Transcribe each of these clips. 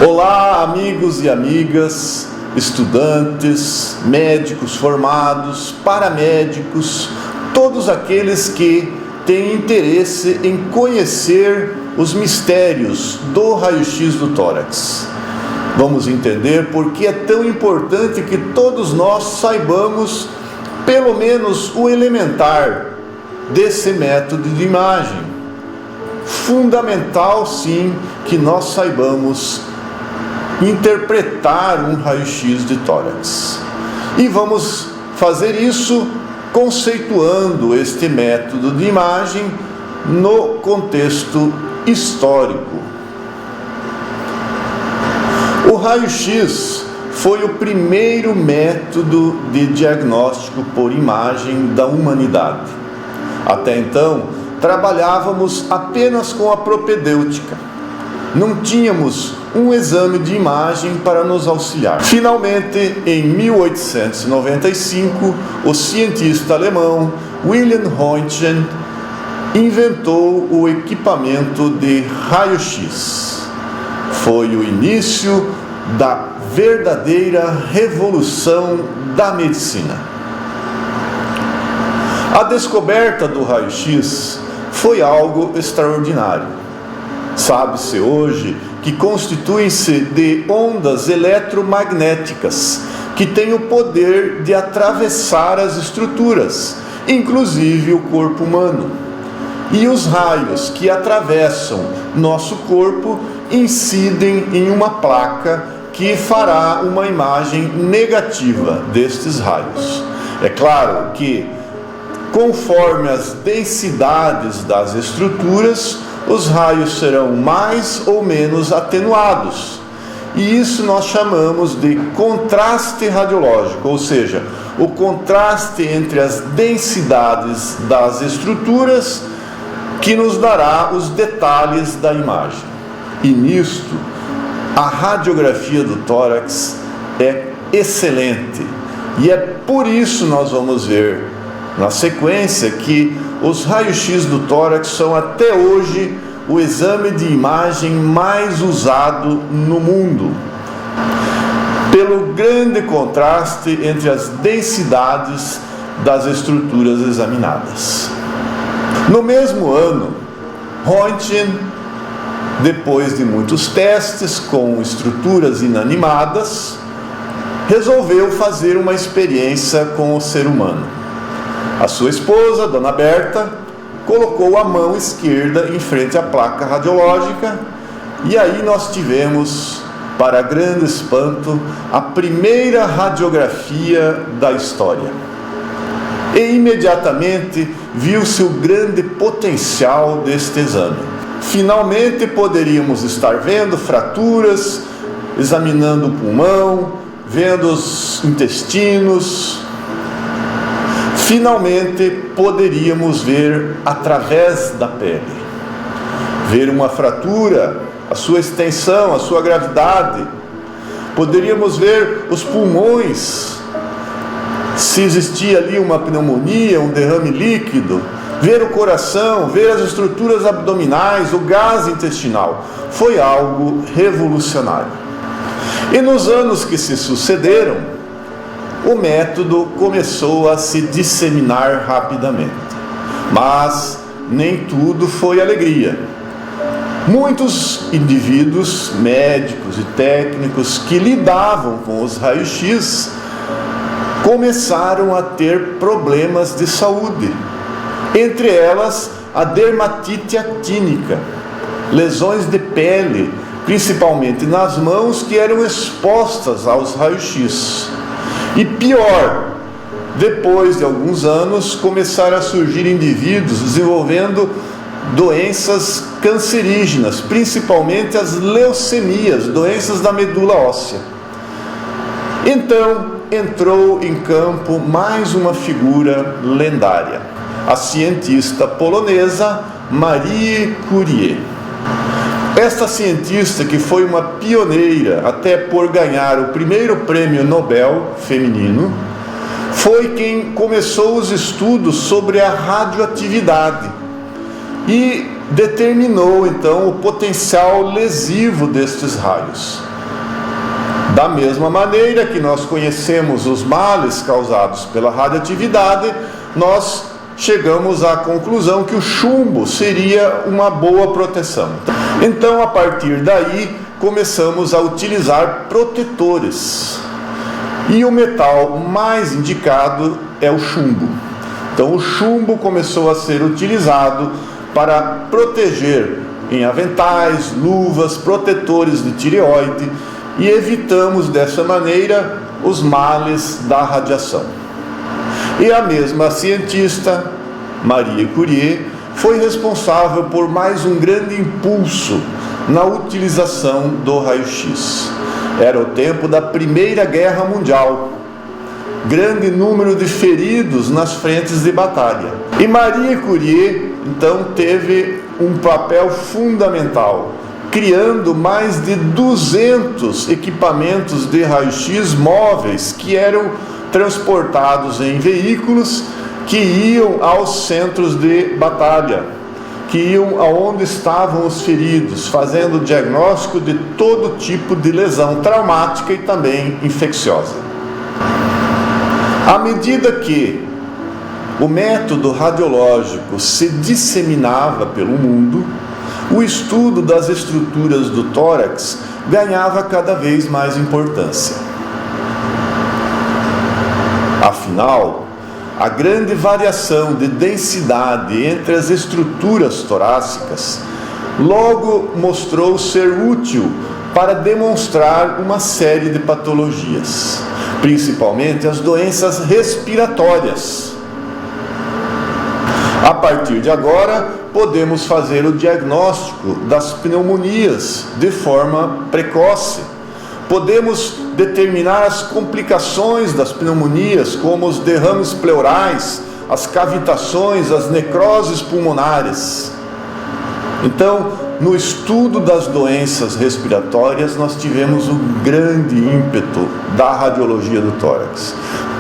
Olá, amigos e amigas, estudantes, médicos formados, paramédicos, todos aqueles que têm interesse em conhecer os mistérios do raio-x do tórax. Vamos entender por que é tão importante que todos nós saibamos pelo menos o elementar desse método de imagem. Fundamental, sim, que nós saibamos interpretar um raio-x de tórax. E vamos fazer isso conceituando este método de imagem no contexto histórico. O raio-x foi o primeiro método de diagnóstico por imagem da humanidade. Até então, trabalhávamos apenas com a propedêutica. Não tínhamos um exame de imagem para nos auxiliar. Finalmente, em 1895, o cientista alemão Wilhelm Röntgen inventou o equipamento de raio-x. Foi o início da verdadeira revolução da medicina. A descoberta do raio-x foi algo extraordinário. Sabe-se hoje que constituem-se de ondas eletromagnéticas que têm o poder de atravessar as estruturas, inclusive o corpo humano. E os raios que atravessam nosso corpo incidem em uma placa que fará uma imagem negativa destes raios. É claro que, conforme as densidades das estruturas, os raios serão mais ou menos atenuados. E isso nós chamamos de contraste radiológico, ou seja, o contraste entre as densidades das estruturas que nos dará os detalhes da imagem. E nisto, a radiografia do tórax é excelente. E é por isso nós vamos ver na sequência que os raios-x do tórax são até hoje o exame de imagem mais usado no mundo, pelo grande contraste entre as densidades das estruturas examinadas. No mesmo ano, Röntgen, depois de muitos testes com estruturas inanimadas, resolveu fazer uma experiência com o ser humano. A sua esposa, Dona Berta, colocou a mão esquerda em frente à placa radiológica e aí nós tivemos, para grande espanto, a primeira radiografia da história. E imediatamente viu-se o grande potencial deste exame. Finalmente poderíamos estar vendo fraturas, examinando o pulmão, vendo os intestinos. Finalmente poderíamos ver através da pele, ver uma fratura, a sua extensão, a sua gravidade. Poderíamos ver os pulmões, se existia ali uma pneumonia, um derrame líquido, ver o coração, ver as estruturas abdominais, o gás intestinal. Foi algo revolucionário. E nos anos que se sucederam, o método começou a se disseminar rapidamente. Mas nem tudo foi alegria. Muitos indivíduos, médicos e técnicos que lidavam com os raios-x começaram a ter problemas de saúde. Entre elas, a dermatite actínica, lesões de pele, principalmente nas mãos, que eram expostas aos raios-x. E pior, depois de alguns anos, começaram a surgir indivíduos desenvolvendo doenças cancerígenas, principalmente as leucemias, doenças da medula óssea. Então, entrou em campo mais uma figura lendária, a cientista polonesa Marie Curie. Esta cientista, que foi uma pioneira até por ganhar o primeiro prêmio Nobel feminino, foi quem começou os estudos sobre a radioatividade e determinou então o potencial lesivo destes raios. Da mesma maneira que nós conhecemos os males causados pela radioatividade, nós chegamos à conclusão que o chumbo seria uma boa proteção. Então, a partir daí, começamos a utilizar protetores. E o metal mais indicado é o chumbo. Então, o chumbo começou a ser utilizado para proteger em aventais, luvas, protetores de tireoide, e evitamos dessa maneira os males da radiação. E a mesma cientista, Marie Curie, foi responsável por mais um grande impulso na utilização do raio-x. Era o tempo da Primeira Guerra Mundial. Grande número de feridos nas frentes de batalha. E Marie Curie, então, teve um papel fundamental, criando mais de 200 equipamentos de raio-x móveis que eram transportados em veículos que iam aos centros de batalha, que iam aonde estavam os feridos, fazendo o diagnóstico de todo tipo de lesão traumática e também infecciosa. À medida que o método radiológico se disseminava pelo mundo, o estudo das estruturas do tórax ganhava cada vez mais importância. Afinal, a grande variação de densidade entre as estruturas torácicas logo mostrou ser útil para demonstrar uma série de patologias, principalmente as doenças respiratórias. A partir de agora, podemos fazer o diagnóstico das pneumonias de forma precoce. Podemos determinar as complicações das pneumonias, como os derrames pleurais, as cavitações, as necroses pulmonares. Então, no estudo das doenças respiratórias, nós tivemos um grande ímpeto da radiologia do tórax.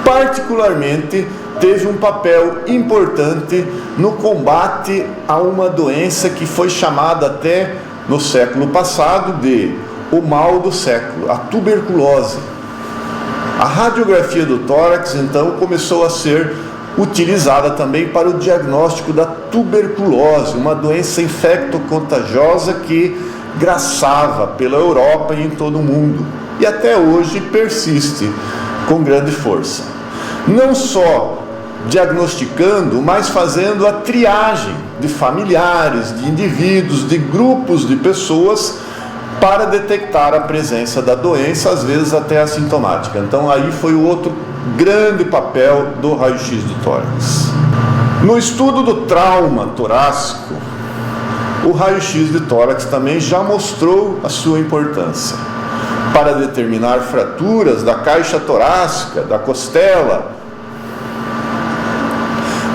Particularmente, teve um papel importante no combate a uma doença que foi chamada até no século passado de o mal do século, a tuberculose. A radiografia do tórax, então, começou a ser utilizada também para o diagnóstico da tuberculose, uma doença infecto-contagiosa que graçava pela Europa e em todo o mundo, e até hoje persiste com grande força. Não só diagnosticando, mas fazendo a triagem de familiares, de indivíduos, de grupos de pessoas para detectar a presença da doença, às vezes até assintomática. Então aí foi o outro grande papel do raio-x do tórax. No estudo do trauma torácico, o raio-x de tórax também já mostrou a sua importância para determinar fraturas da caixa torácica, da costela.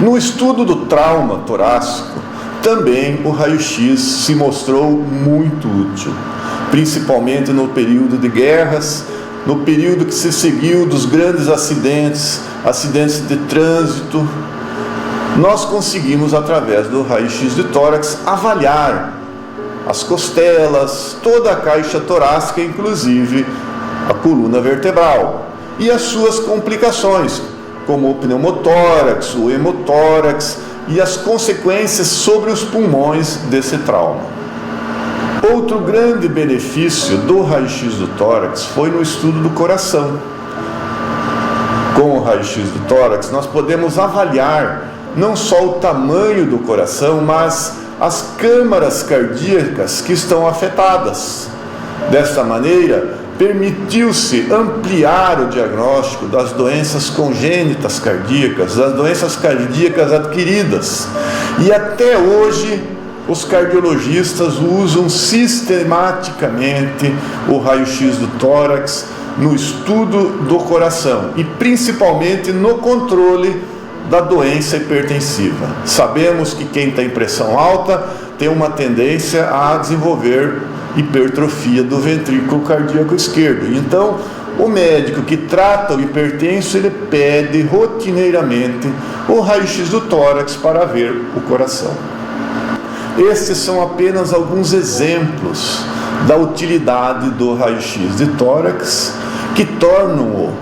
No estudo do trauma torácico, também o raio-x se mostrou muito útil, principalmente no período de guerras, no período que se seguiu dos grandes acidentes de trânsito. Nós conseguimos, através do raio-x de tórax, avaliar as costelas, toda a caixa torácica, inclusive a coluna vertebral, e as suas complicações, como o pneumotórax, o hemotórax e as consequências sobre os pulmões desse trauma. Outro grande benefício do raio-x do tórax foi no estudo do coração. Com o raio-x do tórax, nós podemos avaliar não só o tamanho do coração, mas as câmaras cardíacas que estão afetadas. Desta maneira, permitiu-se ampliar o diagnóstico das doenças congênitas cardíacas, das doenças cardíacas adquiridas. E até hoje, os cardiologistas usam sistematicamente o raio-x do tórax no estudo do coração e principalmente no controle da doença hipertensiva. Sabemos que quem tem pressão alta tem uma tendência a desenvolver hipertrofia do ventrículo cardíaco esquerdo. Então, o médico que trata o hipertenso, ele pede rotineiramente o raio-x do tórax para ver o coração. Estes são apenas alguns exemplos da utilidade do raio-x de tórax que tornam-o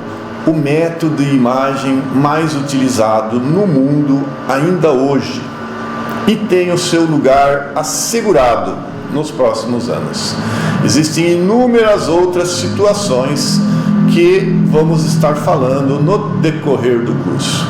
o método de imagem mais utilizado no mundo ainda hoje e tem o seu lugar assegurado nos próximos anos. Existem inúmeras outras situações que vamos estar falando no decorrer do curso.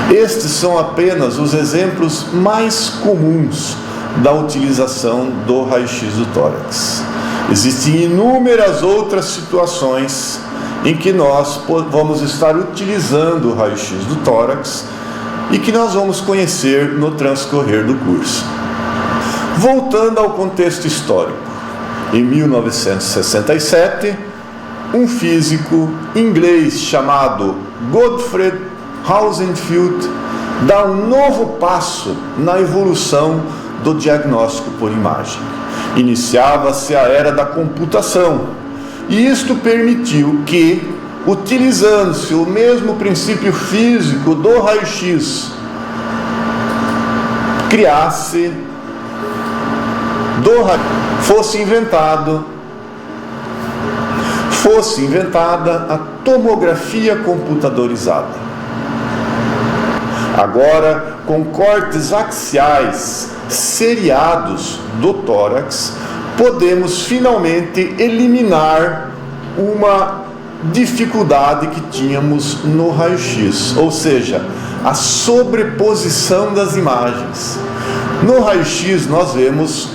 Estes são apenas os exemplos mais comuns da utilização do raio-x do tórax. Existem inúmeras outras situações em que nós vamos estar utilizando o raio-x do tórax e que nós vamos conhecer no transcorrer do curso. Voltando ao contexto histórico, em 1967, um físico inglês chamado Gottfried Hausenfeld dá um novo passo na evolução do diagnóstico por imagem. Iniciava-se a era da computação, e isto permitiu que, utilizando-se o mesmo princípio físico do raio-x, fosse inventada a tomografia computadorizada. Agora, com cortes axiais seriados do tórax, podemos finalmente eliminar uma dificuldade que tínhamos no raio-x, ou seja, a sobreposição das imagens. No raio-x nós vemos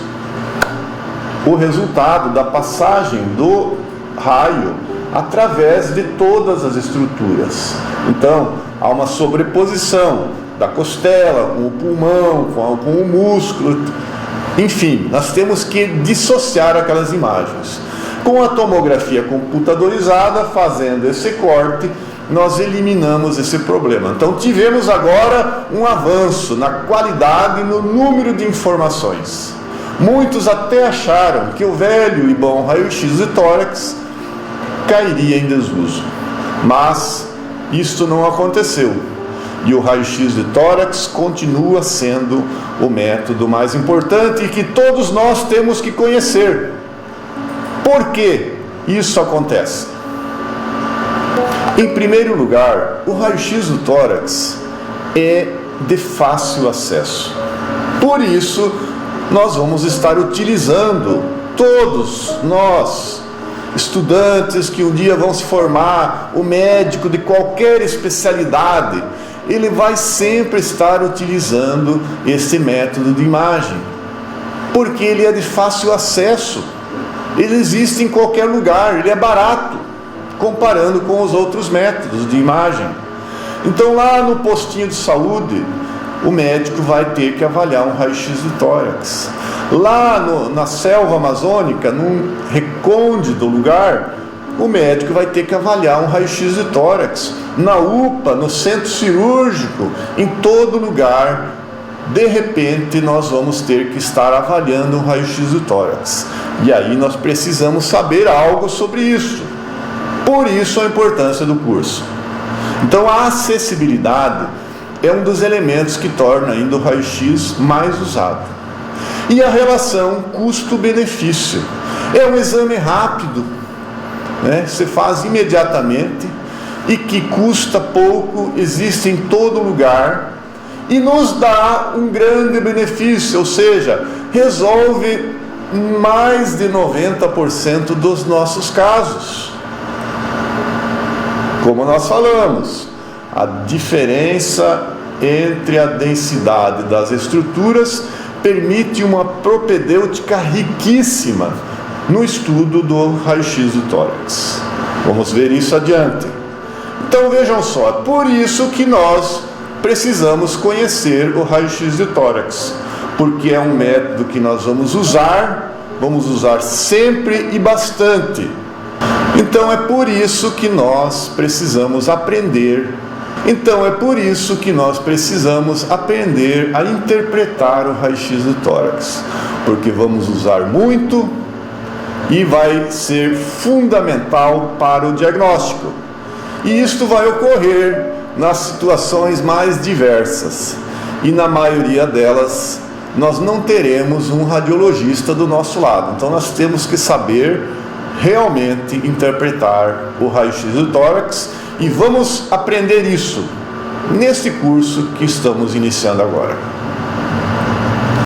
o resultado da passagem do raio através de todas as estruturas. Então, há uma sobreposição da costela com o pulmão, com o músculo. Enfim, nós temos que dissociar aquelas imagens. Com a tomografia computadorizada, fazendo esse corte, nós eliminamos esse problema. Então, tivemos agora um avanço na qualidade e no número de informações. Muitos até acharam que o velho e bom raio-x de tórax cairia em desuso, mas isto não aconteceu. E o raio-x de tórax continua sendo o método mais importante e que todos nós temos que conhecer. Por que isso acontece? Em primeiro lugar, o raio-x do tórax é de fácil acesso. Por isso, nós vamos estar utilizando, todos nós, estudantes que um dia vão se formar, o médico de qualquer especialidade, ele vai sempre estar utilizando esse método de imagem, porque ele é de fácil acesso, ele existe em qualquer lugar, ele é barato, comparando com os outros métodos de imagem. Então lá no postinho de saúde, o médico vai ter que avaliar um raio-x de tórax. Lá na selva amazônica, num recôndito lugar, o médico vai ter que avaliar um raio-x de tórax. Na UPA, no centro cirúrgico, em todo lugar, de repente nós vamos ter que estar avaliando um raio-x de tórax. E aí nós precisamos saber algo sobre isso. Por isso a importância do curso. Então a acessibilidade é um dos elementos que torna ainda o raio-x mais usado. E a relação custo-benefício. É um exame rápido, né? Você faz imediatamente e que custa pouco, existe em todo lugar e nos dá um grande benefício, ou seja, resolve mais de 90% dos nossos casos. Como nós falamos, a diferença entre a densidade das estruturas permite uma propedêutica riquíssima no estudo do raio-x do tórax. Vamos ver isso adiante. Então vejam só, é por isso que nós precisamos conhecer o raio-x de tórax, porque é um método que nós vamos usar sempre e bastante. Então é por isso que nós precisamos aprender. Então é por isso que nós precisamos aprender a interpretar o raio-x do tórax, porque vamos usar muito e vai ser fundamental para o diagnóstico. E isto vai ocorrer nas situações mais diversas. E na maioria delas, nós não teremos um radiologista do nosso lado. Então nós temos que saber realmente interpretar o raio-x do tórax, e vamos aprender isso neste curso que estamos iniciando agora.